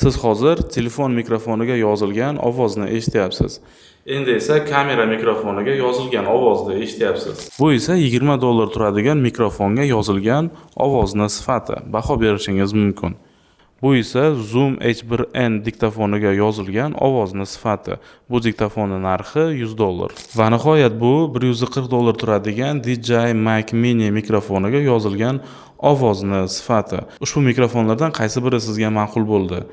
Siz hozir telefon mikrofoniga yozilgan ovozni eshityapsiz. Endi esa kamera mikrofoniga yozilgan ovozni eshityapsiz. Bu esa $20 turadigan mikrofonga yozilgan ovozni sifati. Baho berishingiz mumkin. Bu esa Zoom H1n diktafoniga yozilgan ovozni sifati. Bu diktafonning narxi $100. Va nihoyat bu $140 turadigan DJI Mic Mini mikrofoniga yozilgan ovozni sifati. Ushbu mikrofonlardan qaysi biri sizga ma'qul bo'ldi?